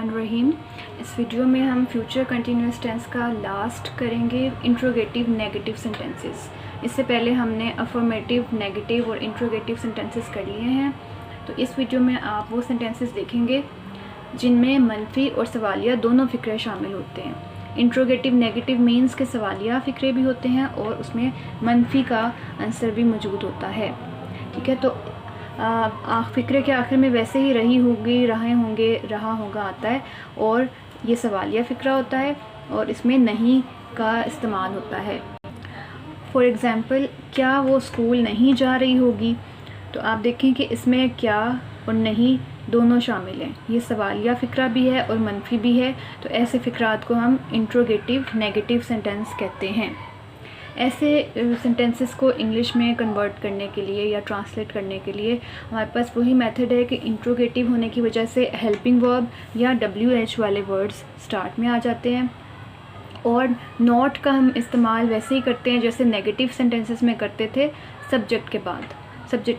बिस्मिल्लाहिर्रहमानिर्रहीम। इस वीडियो में हम फ्यूचर कंटिन्यूस टेंस का लास्ट करेंगे, इंट्रोगेटिव नेगेटिव सेंटेंसेस। इससे पहले हमने अफर्मेटिव, नेगेटिव और इंट्रोगेटिव सेंटेंसेस कर लिए हैं। तो इस वीडियो में आप वो सेंटेंसेस देखेंगे जिनमें मनफी और सवालिया दोनों फ़िक्रे शामिल होते हैं। इंट्रोगेटिव नेगेटिव मीन्स के सवालिया फ़िक्रे भी होते हैं और उसमें मनफी का आंसर भी मौजूद होता है। ठीक है, तो फ़िक्रे के आखिर में वैसे ही रही होगी, रहे होंगे, रहा होगा आता है और ये सवालिया फ़िक्रा होता है और इसमें नहीं का इस्तेमाल होता है। फॉर एग्ज़ाम्पल, क्या वो स्कूल नहीं जा रही होगी, तो आप देखें कि इसमें क्या और नहीं दोनों शामिल हैं। ये सवालिया फ़िक्रा भी है और मनफी भी है, तो ऐसे फ़िक्रात को हम इंट्रोगेटिव नेगेटिव सेंटेंस कहते हैं। ऐसे सेंटेंसेस को इंग्लिश में कन्वर्ट करने के लिए या ट्रांसलेट करने के लिए हमारे पास वही मेथड है कि इंट्रोगेटिव होने की वजह से हेल्पिंग वर्ब या WH वाले वर्ड्स स्टार्ट में आ जाते हैं और नॉट का हम इस्तेमाल वैसे ही करते हैं जैसे नेगेटिव सेंटेंसेस में करते थे। सब्जेक्ट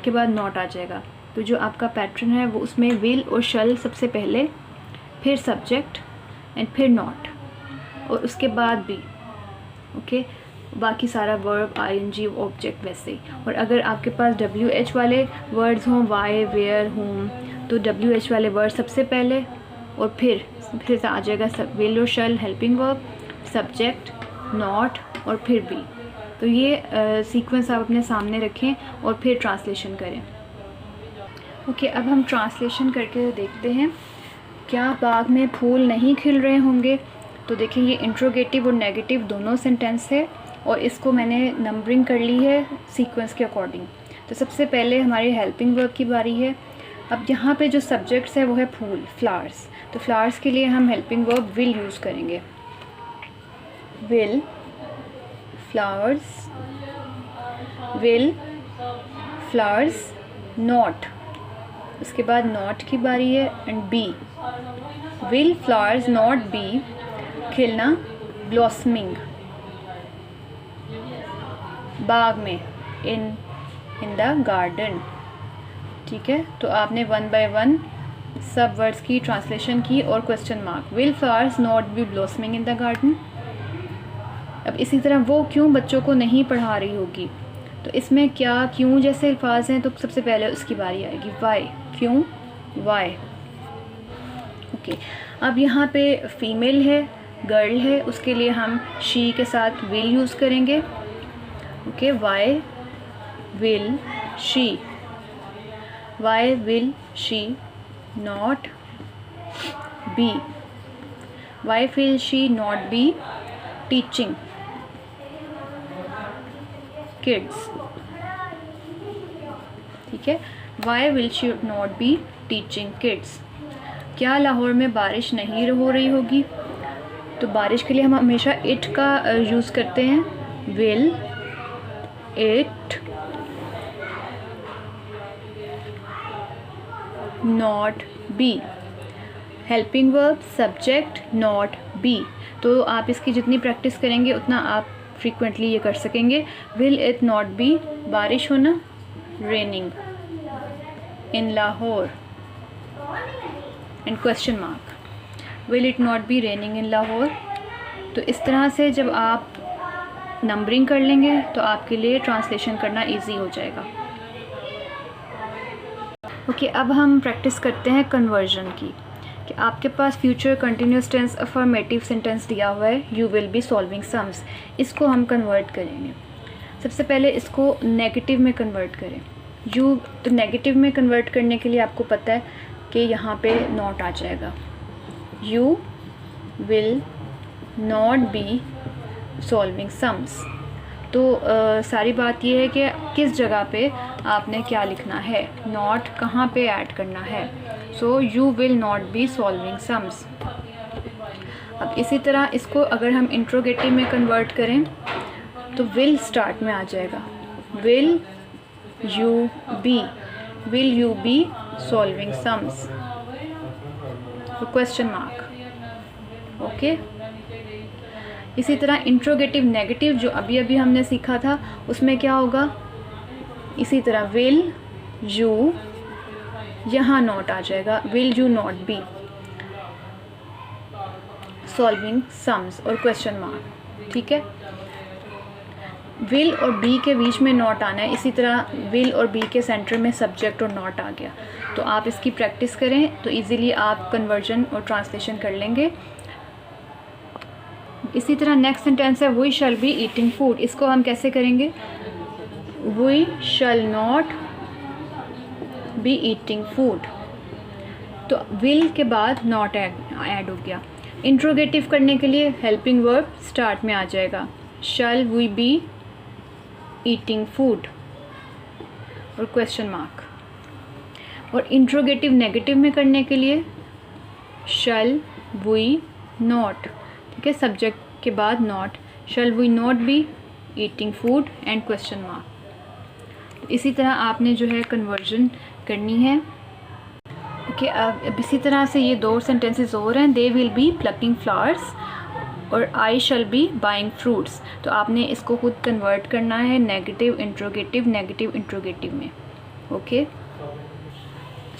के बाद नॉट आ जाएगा। तो जो आपका पैटर्न है वो उसमें विल और शल सबसे पहले, फिर सब्जेक्ट एंड फिर नॉट और उसके बाद भी ओके बाकी सारा वर्ब, ING, ऑब्जेक्ट वैसे ही। और अगर आपके पास WH वाले वर्ड्स हों, वाई, वेयर, होम, तो WH वाले वर्ड सबसे पहले और फिर आ जाएगा विल और शल, हेल्पिंग वर्ब, सब्जेक्ट, नॉट और फिर भी। तो ये सीक्वेंस आप अपने सामने रखें और फिर ट्रांसलेशन करें। ओके, अब हम ट्रांसलेशन करके देखते हैं। क्या बाग में फूल नहीं खिल रहे होंगे, तो देखिए ये इंट्रोगेटिव और नेगेटिव दोनों सेंटेंस है और इसको मैंने नंबरिंग कर ली है सीक्वेंस के अकॉर्डिंग। तो सबसे पहले हमारी हेल्पिंग वर्ब की बारी है। अब यहाँ पे जो सब्जेक्ट्स है वो है फूल, फ्लावर्स। तो फ्लावर्स के लिए हम हेल्पिंग वर्ब विल यूज़ करेंगे। Will, flowers, will, flowers, not. उसके बाद नॉट की बारी है and be. Will, flowers, not, be, खिलना, ब्लॉसमिंग, बाग में, इन द गार्डन। ठीक है, तो आपने 1 बाय 1 सब वर्ड्स की ट्रांसलेशन की और question mark. Will flowers not B blossoming in the garden. अब इसी तरह वो क्यों बच्चों को नहीं पढ़ा रही होगी, तो इसमें क्या, क्यों जैसे अल्फाज हैं तो सबसे पहले उसकी बारी आएगी। वाई, क्यों, वाई। ओके, अब यहाँ पे फीमेल है, गर्ल है, उसके लिए हम शी के साथ विल यूज़ करेंगे। Okay, why will she, why will she not be, why will she not be teaching kids. ठीक है, why will she not be teaching kids. क्या लाहौर में बारिश नहीं हो रही होगी, तो बारिश के लिए हम हमेशा इट का यूज़ करते हैं। Will it not be, helping verb, subject, not, be. तो आप इसकी जितनी प्रैक्टिस करेंगे उतना आप फ्रीक्वेंटली ये कर सकेंगे। विल इट नॉट बी, बारिश होना, raining in Lahore and question mark. Will it not B raining इन लाहौर। तो इस तरह से जब आप नंबरिंग कर लेंगे तो आपके लिए ट्रांसलेशन करना इजी हो जाएगा। ओके, अब हम प्रैक्टिस करते हैं कन्वर्जन की। कि आपके पास future continuous tense affirmative sentence दिया हुआ है, you will be solving sums. इसको हम कन्वर्ट करेंगे। सबसे पहले इसको नेगेटिव में कन्वर्ट करें। तो नेगेटिव में कन्वर्ट करने के लिए आपको पता है कि यहाँ पे नॉट आ जाएगा। You will not be solving sums. तो सारी बात यह है कि किस जगह पे आपने क्या लिखना है, नॉट कहाँ पे ऐड करना है। So you will not be solving sums. अब इसी तरह इसको अगर हम इंट्रोगेटिव में कन्वर्ट करें तो विल स्टार्ट में आ जाएगा। Will you B solving sums, question mark. Okay, इसी तरह इंट्रोगेटिव नेगेटिव जो अभी हमने सीखा था उसमें क्या होगा, इसी तरह विल यू, यहाँ नॉट आ जाएगा, will you not be. Solving sums और क्वेश्चन मार्क, ठीक है। विल और बी के बीच में नॉट आना है, इसी तरह विल और बी के सेंटर में सब्जेक्ट और नॉट आ गया। तो आप इसकी प्रैक्टिस करें तो इजीली आप कन्वर्जन और ट्रांसलेशन कर लेंगे। इसी तरह नेक्स्ट सेंटेंस है we shall be eating food. इसको हम कैसे करेंगे? We shall not be eating food. तो विल के बाद नॉट ऐड हो गया। इंट्रोगेटिव करने के लिए हेल्पिंग वर्ब स्टार्ट में आ जाएगा, shall we be eating food और क्वेश्चन मार्क। और इंट्रोगेटिव नेगेटिव में करने के लिए शैल वी नॉट, ठीक है, सब्जेक्ट के बाद not, shall we not be eating food and question mark. इसी तरह आपने जो है कन्वर्जन करनी है। ओके, अब इसी तरह से ये 2 सेंटेंसेस और हैं, they will be plucking flowers और I shall be buying fruits. तो आपने इसको खुद कन्वर्ट करना है नेगेटिव इंट्रोगेटिव में। Okay,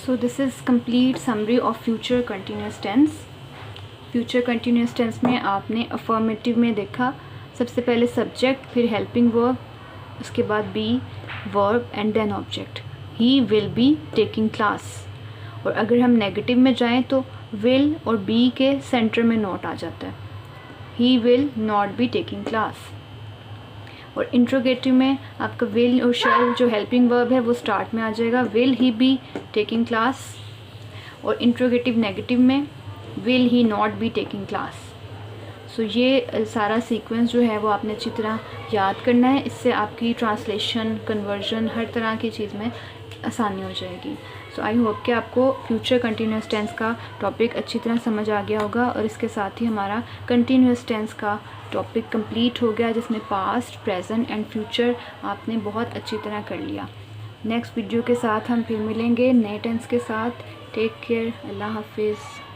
so this is complete summary of future continuous tense. Future continuous tense में आपने अफर्मेटिव में देखा सबसे पहले सब्जेक्ट, फिर हेल्पिंग वर्ब, उसके बाद be verb and then object. He will be taking class. और अगर हम नेगेटिव में जाएं तो विल और बी के सेंटर में नॉट आ जाता है, he will not be taking class. और इंट्रोगेटिव में आपका विल और शैल जो हेल्पिंग वर्ब है वो स्टार्ट में आ जाएगा, will he be taking class. और इंट्रोगेटिव नेगेटिव में will he not be taking class. So ये सारा सीक्वेंस जो है वो आपने अच्छी तरह याद करना है, इससे आपकी ट्रांसलेशन, कन्वर्जन, हर तरह की चीज़ में आसानी हो जाएगी। सो आई होप कि आपको फ्यूचर कंटिन्यूस टेंस का टॉपिक अच्छी तरह समझ आ गया होगा और इसके साथ ही हमारा कंटिन्यूस टेंस का टॉपिक कंप्लीट हो गया, जिसमें पास्ट, प्रेजेंट एंड फ्यूचर आपने बहुत अच्छी तरह कर लिया। नेक्स्ट वीडियो के साथ हम फिर मिलेंगे नए टेंस के साथ। टेक केयर, अल्लाह हाफिज़।